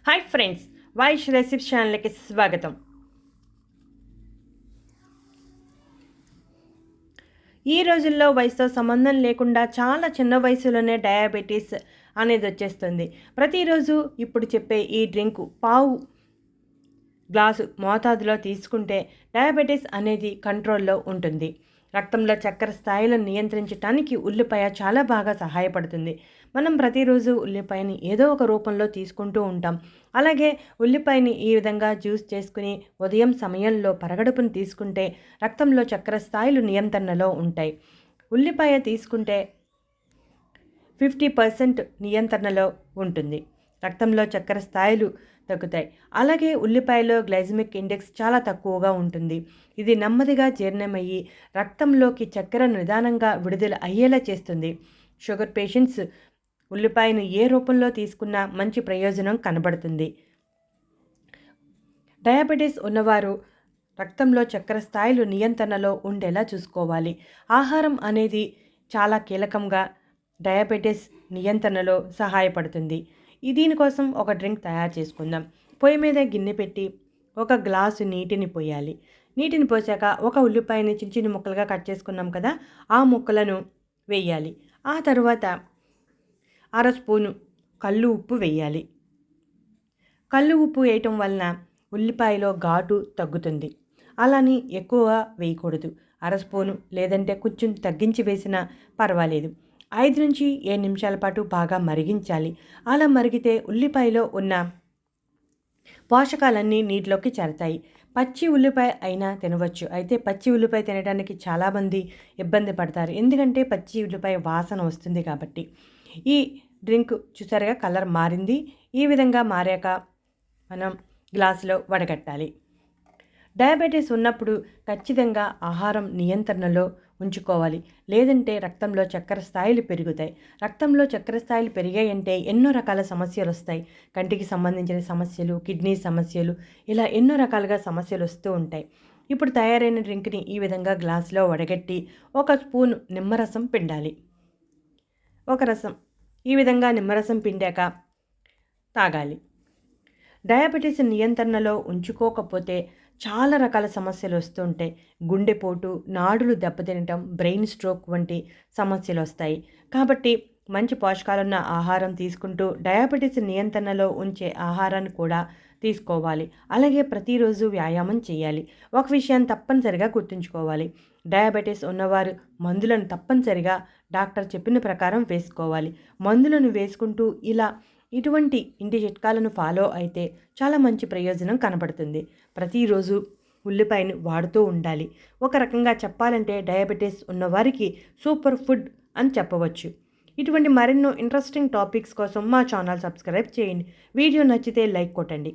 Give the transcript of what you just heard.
Hi friends, Vaish recipe ఛానల్కి స్వాగతం. ఈ రోజుల్లో వయసుతో సంబంధం లేకుండా చాలా చిన్న వయసులోనే డయాబెటీస్ అనేది వచ్చేస్తుంది. ప్రతిరోజు ఇప్పుడు చెప్పే ఈ డ్రింకు పావు గ్లాసు మోతాదులో తీసుకుంటే డయాబెటీస్ అనేది కంట్రోల్లో ఉంటుంది. రక్తంలో చక్కెర స్థాయిలను నియంత్రించడానికి ఉల్లిపాయ చాలా బాగా సహాయపడుతుంది. మనం ప్రతిరోజు ఉల్లిపాయని ఏదో ఒక రూపంలో తీసుకుంటూ ఉంటాం. అలాగే ఉల్లిపాయని ఈ విధంగా జ్యూస్ చేసుకుని ఉదయం సమయంలో పరగడుపుని తీసుకుంటే రక్తంలో చక్కెర స్థాయిలు నియంత్రణలో ఉంటాయి. ఉల్లిపాయ తీసుకుంటే 50% నియంత్రణలో ఉంటుంది. రక్తంలో చక్కెర స్థాయిలు తగ్గుతాయి. అలాగే ఉల్లిపాయలో గ్లైసెమిక్ ఇండెక్స్ చాలా తక్కువగా ఉంటుంది. ఇది నెమ్మదిగా జీర్ణమయ్యి రక్తంలోకి చక్కెర నిదానంగా విడుదల అయ్యేలా చేస్తుంది. షుగర్ పేషెంట్స్ ఉల్లిపాయను ఏ రూపంలో తీసుకున్నా మంచి ప్రయోజనం కనబడుతుంది. డయాబెటీస్ ఉన్నవారు రక్తంలో చక్కెర స్థాయిలు నియంత్రణలో ఉండేలా చూసుకోవాలి. ఆహారం అనేది చాలా కీలకంగా డయాబెటీస్ నియంత్రణలో సహాయపడుతుంది. దీనికోసం ఒక డ్రింక్ తయారు చేసుకుందాం. పొయ్యి మీద గిన్నె పెట్టి ఒక గ్లాసు నీటిని పోయాలి. నీటిని పోసాక ఒక ఉల్లిపాయని చిన్న చిన్న ముక్కలుగా కట్ చేసుకున్నాం కదా, ఆ ముక్కలను వేయాలి. ఆ తర్వాత 1/2 స్పూను కల్లు ఉప్పు వేయాలి. కల్లు ఉప్పు వేయటం వలన ఉల్లిపాయలో ఘాటు తగ్గుతుంది. అలాని ఎక్కువ వేయకూడదు. 1/2 స్పూను లేదంటే కొంచెం తగ్గించి వేసినా పర్వాలేదు. 5 నుంచి 7 నిమిషాల పాటు బాగా మరిగించాలి. అలా మరిగితే ఉల్లిపాయలో ఉన్న పోషకాలన్నీ నీటిలోకి చేరతాయి. పచ్చి ఉల్లిపాయ అయినా తినవచ్చు. అయితే పచ్చి ఉల్లిపాయ తినడానికి చాలామంది ఇబ్బంది పడతారు. ఎందుకంటే పచ్చి ఉల్లిపాయ వాసన వస్తుంది కాబట్టి. ఈ డ్రింక్ చూసారుగా కలర్ మారింది. ఈ విధంగా మారాక మనం గ్లాసులో వడగట్టాలి. డయాబెటీస్ ఉన్నప్పుడు ఖచ్చితంగా ఆహారం నియంత్రణలో ఉంచుకోవాలి. లేదంటే రక్తంలో చక్కెర స్థాయిలు పెరుగుతాయి. రక్తంలో చక్కెర స్థాయిలు పెరిగాయంటే ఎన్నో రకాల సమస్యలు వస్తాయి. కంటికి సంబంధించిన సమస్యలు, కిడ్నీ సమస్యలు, ఇలా ఎన్నో రకాలుగా సమస్యలు వస్తూ ఉంటాయి. ఇప్పుడు తయారైన డ్రింక్ని ఈ విధంగా గ్లాసులో వడగట్టి 1 స్పూను నిమ్మరసం పిండాలి. ఈ విధంగా నిమ్మరసం పిండాక తాగాలి. డయాబెటీస్ నియంత్రణలో ఉంచుకోకపోతే చాలా రకాల సమస్యలు వస్తుంటాయి. గుండెపోటు, నాడులు దెబ్బతినటం, బ్రెయిన్ స్ట్రోక్ వంటి సమస్యలు వస్తాయి. కాబట్టి మంచి పోషకాలున్న ఆహారం తీసుకుంటూ డయాబెటీస్ నియంత్రణలో ఉంచే ఆహారాన్ని కూడా తీసుకోవాలి. అలాగే ప్రతిరోజు వ్యాయామం చేయాలి. ఒక విషయాన్ని తప్పనిసరిగా గుర్తుంచుకోవాలి. డయాబెటీస్ ఉన్నవారు మందులను తప్పనిసరిగా డాక్టర్ చెప్పిన ప్రకారం వేసుకోవాలి. మందులను వేసుకుంటూ ఇటువంటి ఇంటి చిట్కాలను ఫాలో అయితే చాలా మంచి ప్రయోజనం కనబడుతుంది. ప్రతిరోజు ఉల్లిపాయను వాడుతూ ఉండాలి. ఒక రకంగా చెప్పాలంటే డయాబెటీస్ ఉన్నవారికి సూపర్ ఫుడ్ అని చెప్పవచ్చు. ఇటువంటి మరెన్నో ఇంట్రెస్టింగ్ టాపిక్స్ కోసం మా ఛానల్ సబ్స్క్రైబ్ చేయండి. వీడియో నచ్చితే లైక్ కొట్టండి.